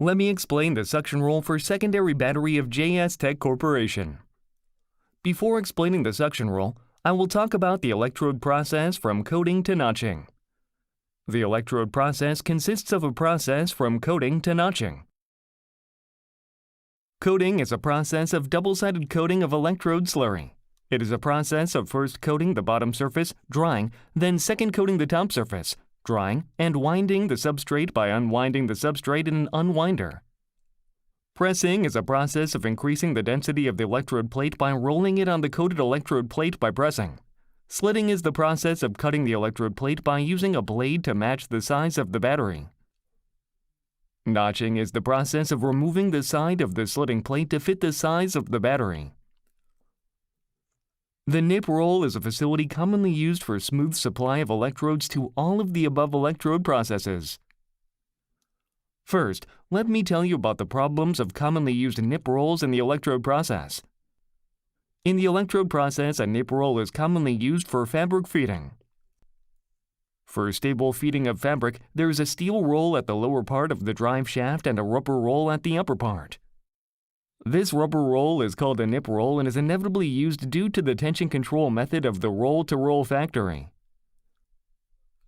Let me explain the suction roll for secondary battery of Jstech Corporation. Before explaining the suction roll, I will talk about the electrode process from coating to notching. The electrode process consists of a process from coating to notching. Coating is a process of double-sided coating of electrode slurry. It is a process of first coating the bottom surface, drying, then second coating the top surface, drying, and winding the substrate by unwinding the substrate in an unwinder. Pressing is a process of increasing the density of the electrode plate by rolling it on the coated electrode plate by pressing. Slitting is the process of cutting the electrode plate by using a blade to match the size of the battery. Notching is the process of removing the side of the slitting plate to fit the size of the battery. The nip roll is a facility commonly used for smooth supply of electrodes to all of the above electrode processes. First, let me tell you about the problems of commonly used nip rolls in the electrode process. In the electrode process, a nip roll is commonly used for fabric feeding. For stable feeding of fabric, there is a steel roll at the lower part of the drive shaft and a rubber roll at the upper part. This rubber roll is called a nip roll and is inevitably used due to the tension control method of the roll-to-roll factory.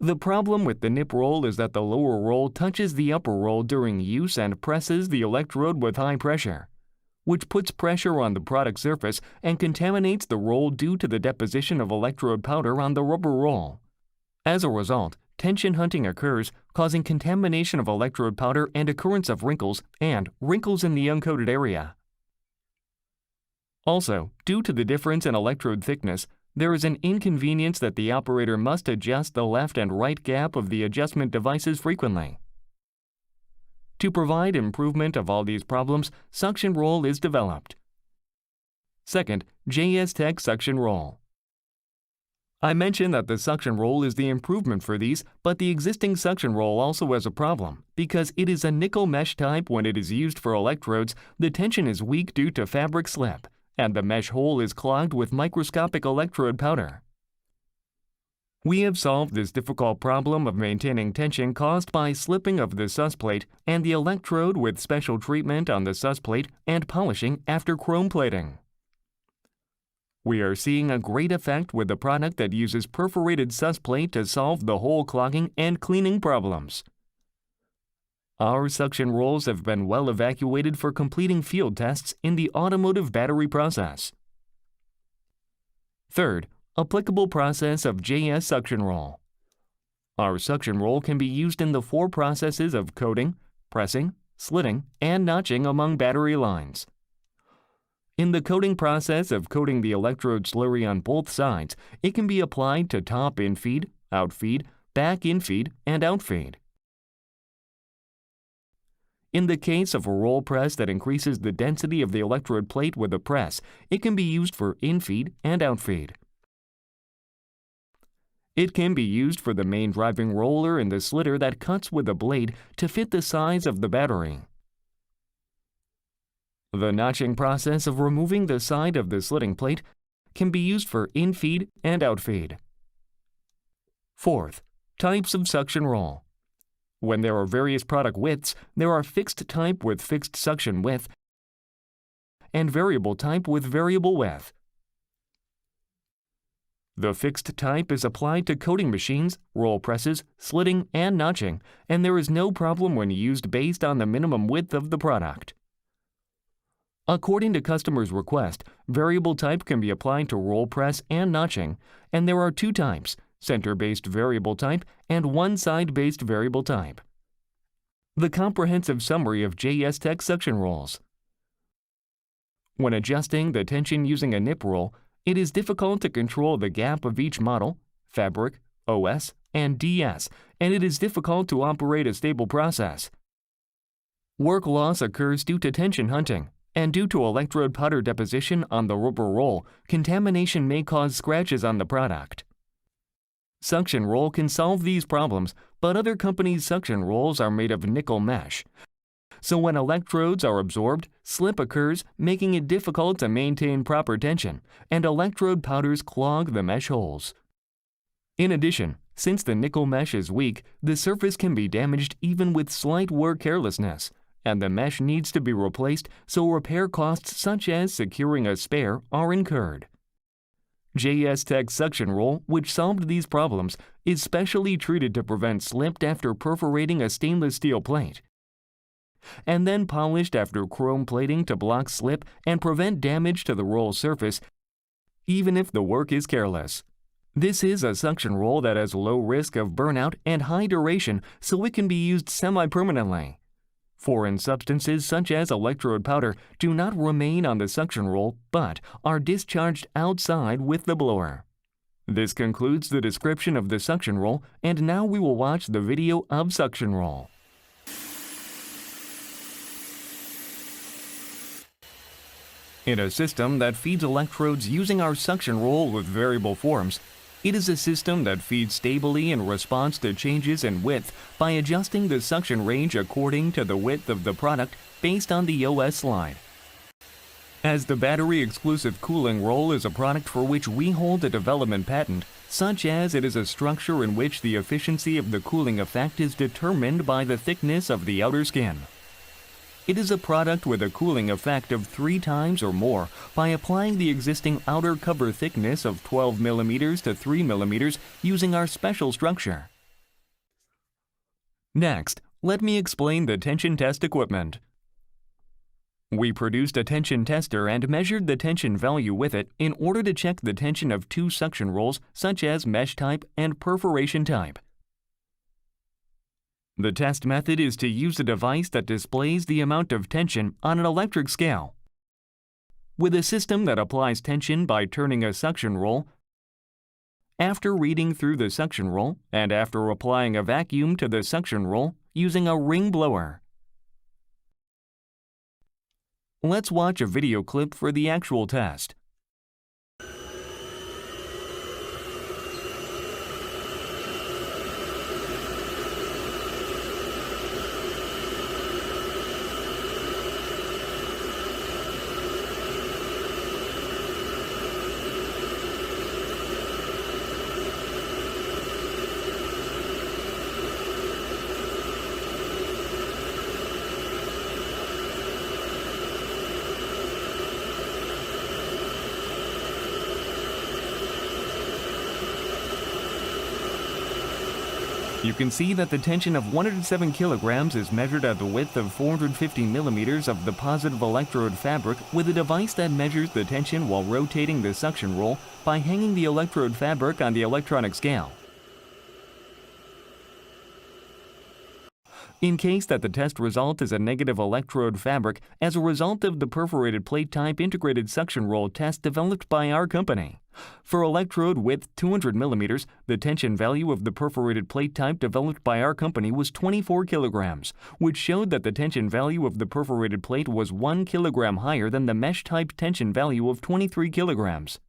The problem with the nip roll is that the lower roll touches the upper roll during use and presses the electrode with high pressure, which puts pressure on the product surface and contaminates the roll due to the deposition of electrode powder on the rubber roll. As a result, tension hunting occurs, causing contamination of electrode powder and occurrence of wrinkles and wrinkles in the uncoated area. Also, due to the difference in electrode thickness, there is an inconvenience that the operator must adjust the left and right gap of the adjustment devices frequently. To provide improvement of all these problems, suction roll is developed. Second, Jstech suction roll. I mentioned that the suction roll is the improvement for these, but the existing suction roll also has a problem. Because it is a nickel mesh type, when it is used for electrodes, the tension is weak due to fabric slip, and the mesh hole is clogged with microscopic electrode powder. We have solved this difficult problem of maintaining tension caused by slipping of the sus plate and the electrode with special treatment on the sus plate and polishing after chrome plating. We are seeing a great effect with the product that uses perforated sus plate to solve the hole clogging and cleaning problems. Our suction rolls have been well evacuated for completing field tests in the automotive battery process. Third, applicable process of JS suction roll. Our suction roll can be used in the four processes of coating, pressing, slitting, and notching among battery lines. In the coating process of coating the electrode slurry on both sides, it can be applied to top infeed, outfeed, back infeed, and outfeed. In the case of a roll press that increases the density of the electrode plate with a press, it can be used for infeed and outfeed. It can be used for the main driving roller in the slitter that cuts with a blade to fit the size of the battery. The notching process of removing the side of the slitting plate can be used for infeed and outfeed. Fourth, types of suction roll. When there are various product widths, there are fixed type with fixed suction width and variable type with variable width. The fixed type is applied to coating machines, roll presses, slitting, and notching, and there is no problem when used based on the minimum width of the product. According to customer's request, variable type can be applied to roll press and notching, and there are two types, center-based variable type and one-side-based variable type. The comprehensive summary of Jstech suction rolls. When adjusting the tension using a nip roll, it is difficult to control the gap of each model, fabric, OS, and DS, and it is difficult to operate a stable process. Work loss occurs due to tension hunting, and due to electrode powder deposition on the rubber roll, contamination may cause scratches on the product. Suction roll can solve these problems, but other companies' suction rolls are made of nickel mesh. So when electrodes are absorbed, slip occurs, making it difficult to maintain proper tension, and electrode powders clog the mesh holes. In addition, since the nickel mesh is weak, the surface can be damaged even with slight work carelessness, and the mesh needs to be replaced, so repair costs such as securing a spare are incurred. Jstech suction roll, which solved these problems, is specially treated to prevent slip after perforating a stainless steel plate, and then polished after chrome plating to block slip and prevent damage to the roll surface, even if the work is careless. This is a suction roll that has low risk of burnout and high duration, so it can be used semi-permanently. Foreign substances such as electrode powder do not remain on the suction roll but are discharged outside with the blower. This concludes the description of the suction roll, and now we will watch the video of suction roll. In a system that feeds electrodes using our suction roll with variable forms, it is a system that feeds stably in response to changes in width by adjusting the suction range according to the width of the product based on the OS slide. As the battery-exclusive cooling roll is a product for which we hold a development patent, such as it is a structure in which the efficiency of the cooling effect is determined by the thickness of the outer skin. It is a product with a cooling effect of 3 times or more by applying the existing outer cover thickness of 12 mm to 3 mm using our special structure. Next, let me explain the tension test equipment. We produced a tension tester and measured the tension value with it in order to check the tension of 2 suction rolls such as mesh type and perforation type. The test method is to use a device that displays the amount of tension on an electric scale. With a system that applies tension by turning a suction roll, after reading through the suction roll, and after applying a vacuum to the suction roll using a ring blower. Let's watch a video clip for the actual test. You can see that the tension of 107 kilograms is measured at the width of 450 millimeters of the positive electrode fabric with a device that measures the tension while rotating the suction roll by hanging the electrode fabric on the electronic scale. In case that the test result is a negative electrode fabric as a result of the perforated plate type integrated suction roll test developed by our company. For electrode width 200 millimeters, the tension value of the perforated plate type developed by our company was 24 kilograms, which showed that the tension value of the perforated plate was 1 kilogram higher than the mesh type tension value of 23 kilograms.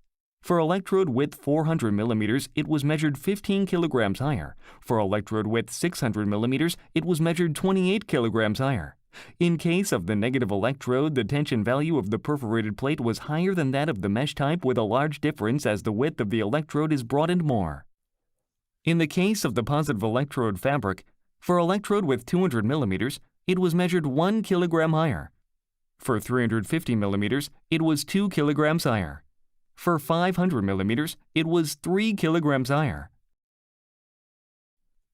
For electrode width 400 millimeters, it was measured 15 kilograms higher. For electrode width 600 millimeters, it was measured 28 kilograms higher. In case of the negative electrode, the tension value of the perforated plate was higher than that of the mesh type with a large difference as the width of the electrode is broadened more. In the case of the positive electrode fabric, for electrode width 200 millimeters, it was measured 1 kilogram higher. For 350 millimeters, it was 2 kilograms higher. For 500 millimeters, it was 3 kilograms higher.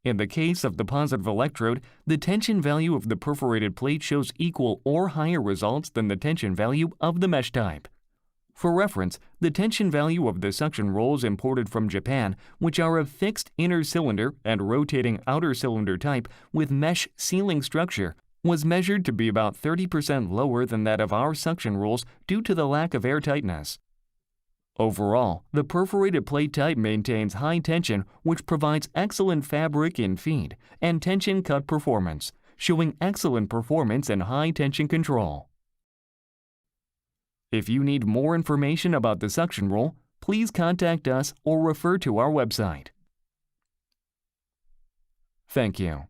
In the case of the positive electrode, the tension value of the perforated plate shows equal or higher results than the tension value of the mesh type. For reference, the tension value of the suction rolls imported from Japan, which are of fixed inner cylinder and rotating outer cylinder type with mesh sealing structure, was measured to be about 30% lower than that of our suction rolls due to the lack of airtightness. Overall, the perforated plate type maintains high tension, which provides excellent fabric in feed and tension cut performance, showing excellent performance and high tension control. If you need more information about the suction roll, please contact us or refer to our website. Thank you.